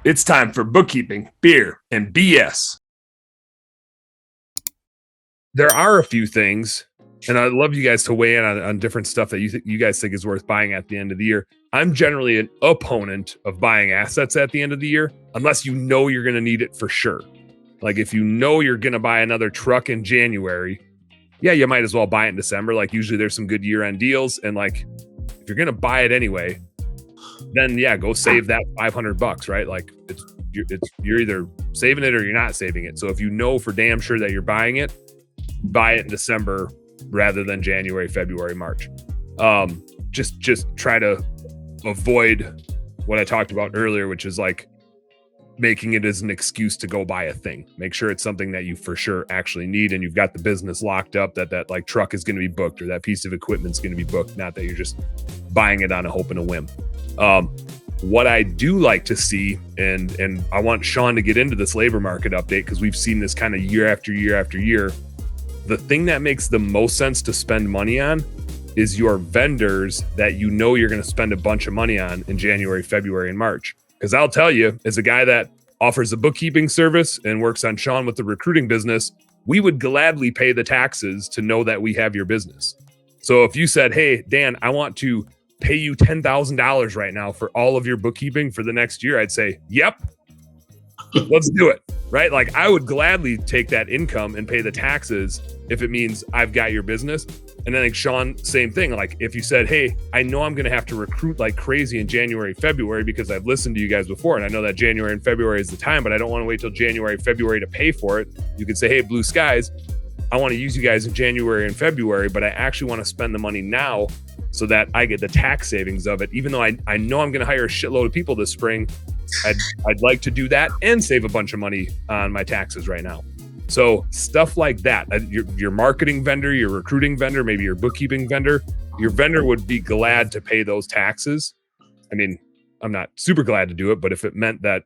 It's time for bookkeeping, beer, and BS. There are a few things, and I'd love you guys to weigh in on different stuff that you guys think is worth buying at the end of the year. I'm generally an opponent of buying assets at the end of the year, unless you know you're going to need it for sure. Like if you know you're going to buy another truck in January, yeah, you might as well buy it in December. Like usually there's some good year-end deals, and like if you're going to buy it anyway, then yeah, go save that $500, right? Like you're either saving it or you're not saving it. So if you know for damn sure that you're buying it, buy it in December rather than January, February, March. Just try to avoid what I talked about earlier, which is like making it as an excuse to go buy a thing. Make sure it's something that you for sure actually need, and you've got the business locked up that like truck is going to be booked or that piece of equipment is going to be booked, not that you're just buying it on a hope and a whim. What I do like to see, and I want Sean to get into this labor market update because we've seen this kind of year after year after year. The thing that makes the most sense to spend money on is your vendors that you know you're going to spend a bunch of money on in January, February, and March. Because I'll tell you, as a guy that offers a bookkeeping service and works on Sean with the recruiting business, we would gladly pay the taxes to know that we have your business. So if you said, hey, Dan, I want to pay you $10,000 right now for all of your bookkeeping for the next year, I'd say, yep, let's do it. Right? Like I would gladly take that income and pay the taxes if it means I've got your business. And then like Sean, same thing. Like if you said, hey, I know I'm going to have to recruit like crazy in January, February, because I've listened to you guys before. And I know that January and February is the time, but I don't want to wait till January, February to pay for it. You could say, hey, blue skies, I want to use you guys in January and February, but I actually want to spend the money now so that I get the tax savings of it. Even though I know I'm going to hire a shitload of people this spring, I'd like to do that and save a bunch of money on my taxes right now. So stuff like that, your marketing vendor, your recruiting vendor, maybe your bookkeeping vendor, your vendor would be glad to pay those taxes. I mean, I'm not super glad to do it, but if it meant that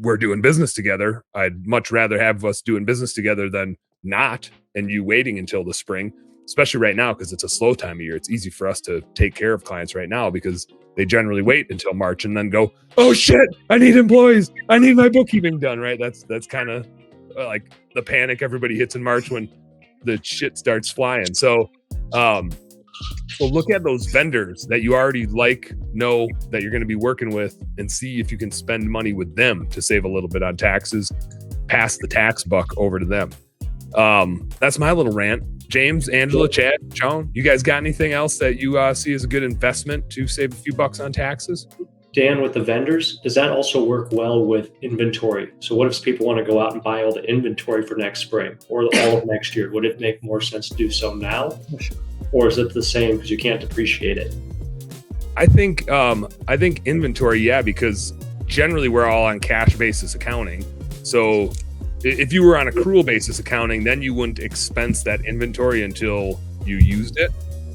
we're doing business together, I'd much rather have us doing business together than not, and you waiting until the spring, especially right now, because it's a slow time of year. It's easy for us to take care of clients right now because they generally wait until March and then go, oh shit, I need employees. I need my bookkeeping done, right? That's kind of like the panic everybody hits in March when the shit starts flying. So look at those vendors that you already know that you're going to be working with and see if you can spend money with them to save a little bit on taxes, pass the tax buck over to them. That's my little rant. James, Angela, Chad, Sean, you guys got anything else that you see as a good investment to save a few bucks on taxes? Dan, with the vendors, does that also work well with inventory? So what if people want to go out and buy all the inventory for next spring or all of next year? Would it make more sense to do so now? Or is it the same because you can't depreciate it? I think inventory, yeah, because generally we're all on cash basis accounting. So if you were on accrual basis accounting, then you wouldn't expense that inventory until you used it.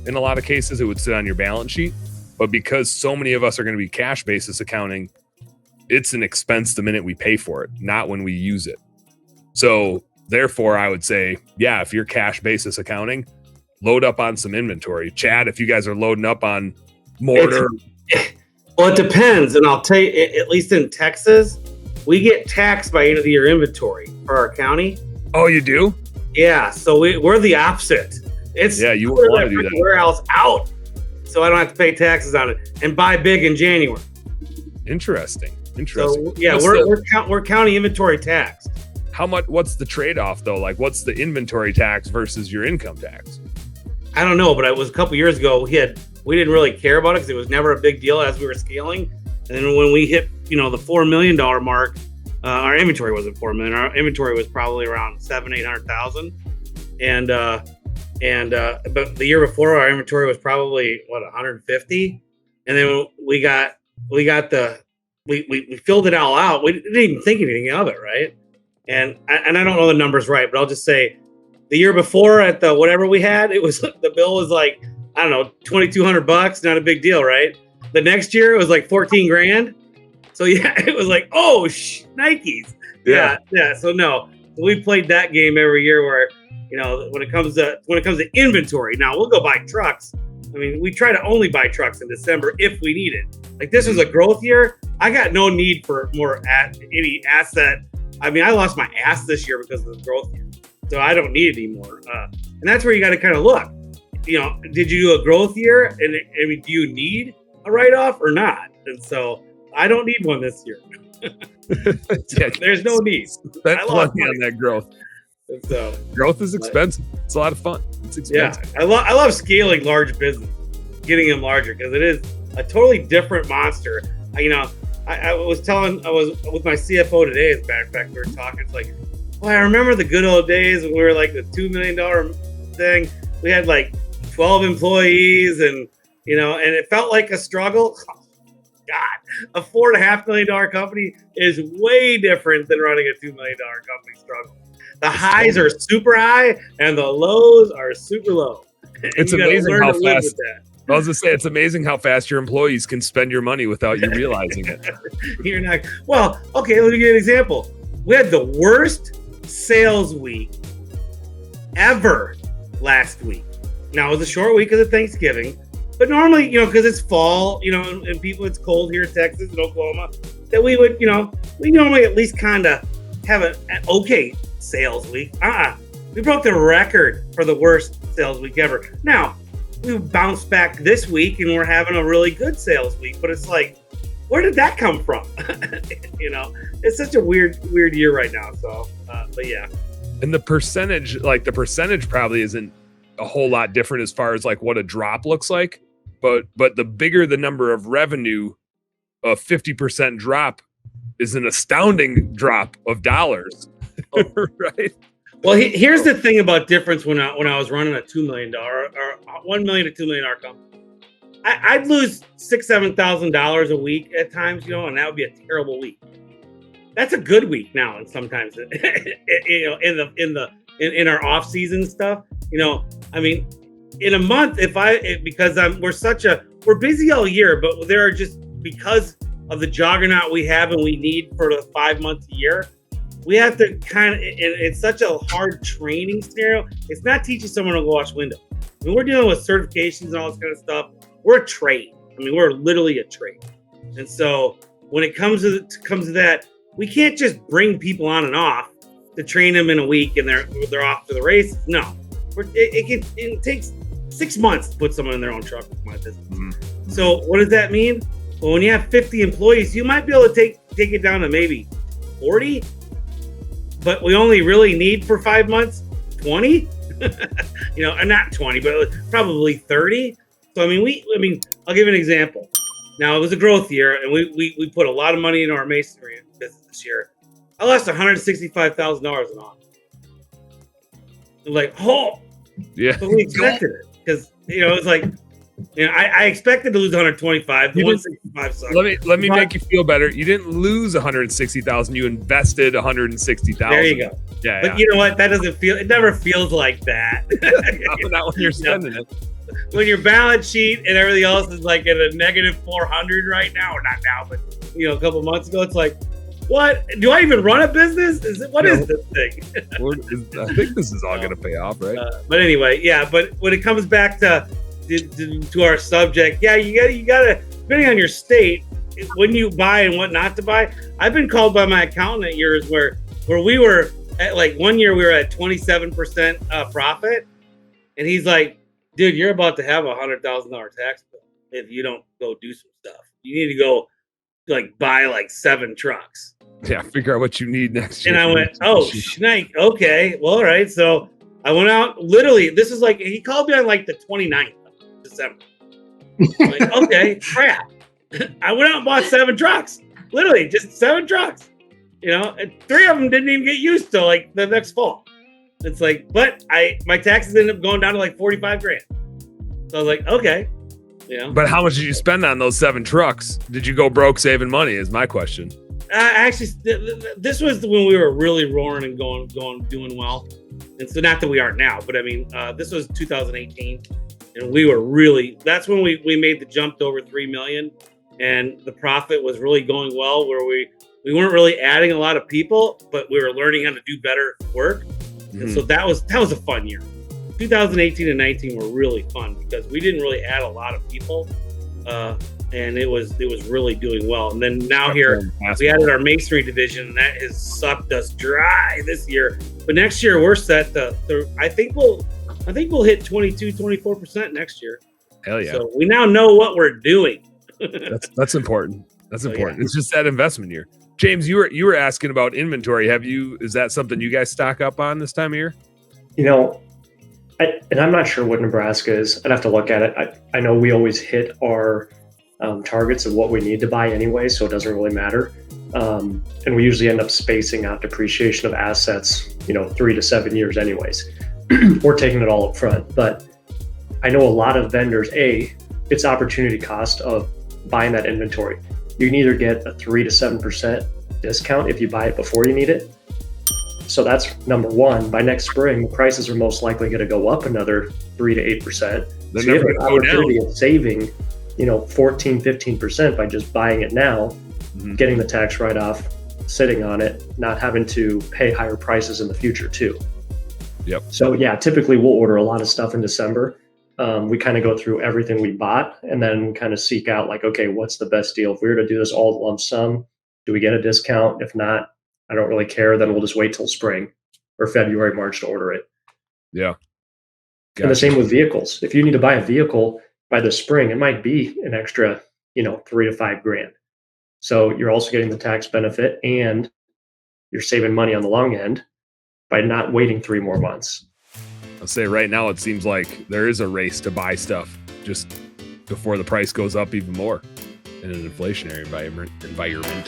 In a lot of cases, it would sit on your balance sheet. But because so many of us are going to be cash basis accounting, it's an expense the minute we pay for it, not when we use it. So therefore, I would say, yeah, if you're cash basis accounting, load up on some inventory. Chad, if you guys are loading up on mortar. Well, it depends. And I'll tell you, at least in Texas, we get taxed by end of the year inventory for our county. Oh, you do? Yeah. So we're the opposite. You wouldn't want to do that. Warehouse out, so I don't have to pay taxes on it and buy big in January. Interesting. So yeah, we're county inventory taxed. How much? What's the trade-off though? Like, what's the inventory tax versus your income tax? I don't know, but it was a couple years ago. We didn't really care about it because it was never a big deal as we were scaling. And then when we hit, the $4 million mark, our inventory wasn't $4 million. Our inventory was probably around $700,000-800,000. But the year before, our inventory was probably 150. And then we filled it all out. We didn't even think anything of it, right? And I don't know the numbers right, but I'll just say the year before at the whatever we had, it was the bill was like, I don't know, $2,200, not a big deal, right? The next year it was like 14 grand. So yeah, it was like, oh, Nikes. Yeah. So no, we played that game every year where, when it comes to inventory, now we'll go buy trucks. I mean, we try to only buy trucks in December if we need it. Like this was a growth year. I got no need for any asset. I mean, I lost my ass this year because of the growth year, so I don't need it anymore. And that's where you got to kind of look. Did you do a growth year? And I mean, do you need a write-off or not? And so I don't need one this year. There's no need. Spent plenty on that growth. And so growth is expensive. It's a lot of fun. It's expensive. Yeah, I love scaling large business, getting them larger, because it is a totally different monster. I was with my CFO today, as a matter of fact, we were talking. It's like, I remember the good old days when we were like the $2 million thing. We had like 12 employees, and and it felt like a struggle. God, a $4.5 million company is way different than running a $2 million company struggle. The highs are super high and the lows are super low. It's amazing how fast. I was gonna say, it's amazing how fast your employees can spend your money without you realizing it. You're not. Well, okay, let me give you an example. We had the worst sales week ever last week. Now, it was a short week because of Thanksgiving, but normally, because it's fall, and people, it's cold here in Texas and Oklahoma, that we would, we normally at least kind of have an okay sales week. We broke the record for the worst sales week ever. Now, we bounced back this week and we're having a really good sales week, but it's like, where did that come from? It's such a weird year right now. So, but yeah. And the percentage probably isn't a whole lot different as far as like what a drop looks like, but the bigger the number of revenue, a 50% drop is an astounding drop of dollars. Right. Well, here's the thing about difference when I was running a $2 million or $1 million to $2 million company. I'd lose $6,000-$7,000 a week at times, and that would be a terrible week. That's a good week now, and sometimes in our off season stuff, I mean, in a month, we're busy all year, but there are just, because of the juggernaut we have and we need for the 5 months a year, we have to it's such a hard training scenario. It's not teaching someone to go wash windows. I mean, we're dealing with certifications and all this kind of stuff. We're a trade. I mean, we're literally a trade. And so when it comes to that, we can't just bring people on and off to train them in a week and they're off to the races. No, it takes 6 months to put someone in their own truck with my business. Mm-hmm. So what does that mean? Well, when you have 50 employees, you might be able to take it down to maybe 40. But we only really need for 5 months 20, and not 20, but probably 30. So I mean, I'll give you an example. Now, it was a growth year, and we put a lot of money into our masonry business this year. I lost $165,000 in August. Like, yeah, but we expected it, because it's like, I expected to lose 125. The 165 sucked. Let me make you feel better. You didn't lose 160,000. You invested 160,000. There you go. Yeah. But you know what? That doesn't feel. It never feels like that. Not when you're spending it. When your balance sheet and everything else is like at a negative 400 right now, or not now, but a couple months ago, it's like, what? Do I even run a business? What is this thing? I think this is all going to pay off, right? But anyway, yeah. But when it comes back to our subject, yeah, you gotta, depending on your state, when you buy and what not to buy. I've been called by my accountant at years where we were at, like, one year we were at 27% profit, and he's like, dude, you're about to have $100,000 tax bill if you don't go do some stuff. You need to go buy 7 trucks. Yeah, figure out what you need next year. And I went, oh, snake. Okay, well, all right. So I went out, literally, this is he called me on the 29th. December. I'm like, okay, crap. I went out and bought 7 trucks. Literally, just 7 trucks. And 3 of them didn't even get used till the next fall. It's like, but my taxes ended up going down to $45,000. So I was like, okay. But how much did you spend on those 7 trucks? Did you go broke saving money? Is my question. Actually, this was when we were really roaring and doing well. And so, not that we aren't now, but I mean, this was 2018. And we were that's when we made the jump to over 3 million, and the profit was really going well, where we weren't really adding a lot of people, but we were learning how to do better work. Mm-hmm. And so that was a fun year. 2018 and 19 were really fun because we didn't really add a lot of people. and it was really doing well. And then now here we added our masonry division, and that has sucked us dry this year. But next year we're set to I think we'll hit 22-24% next year. Hell yeah! So we now know what we're doing. That's important. That's important. Yeah. It's just that investment year. James, you were asking about inventory. Is that something you guys stock up on this time of year? You know, and I'm not sure what Nebraska is. I'd have to look at it. I know we always hit our targets of what we need to buy anyway, so it doesn't really matter. And we usually end up spacing out depreciation of assets, 3 to 7 years anyways. We're taking it all up front. But I know a lot of vendors, it's opportunity cost of buying that inventory. You can either get a 3 to 7% discount if you buy it before you need it. So that's number one. By next spring, the prices are most likely going to go up another 3 to 8%. So you have an opportunity of saving, 14, 15% by just buying it now, getting the tax write-off, sitting on it, not having to pay higher prices in the future too. Yep. So yeah, typically we'll order a lot of stuff in December. We kind of go through everything we bought and then kind of seek out like, okay, what's the best deal? If we were to do this all lump sum, do we get a discount? If not, I don't really care. Then we'll just wait till spring or February, March to order it. Yeah. Gotcha. And the same with vehicles. If you need to buy a vehicle by the spring, it might be an extra, $3 to $5 grand. So you're also getting the tax benefit and you're saving money on the long end by not waiting 3 more months. I'll say right now, it seems like there is a race to buy stuff just before the price goes up even more in an inflationary environment.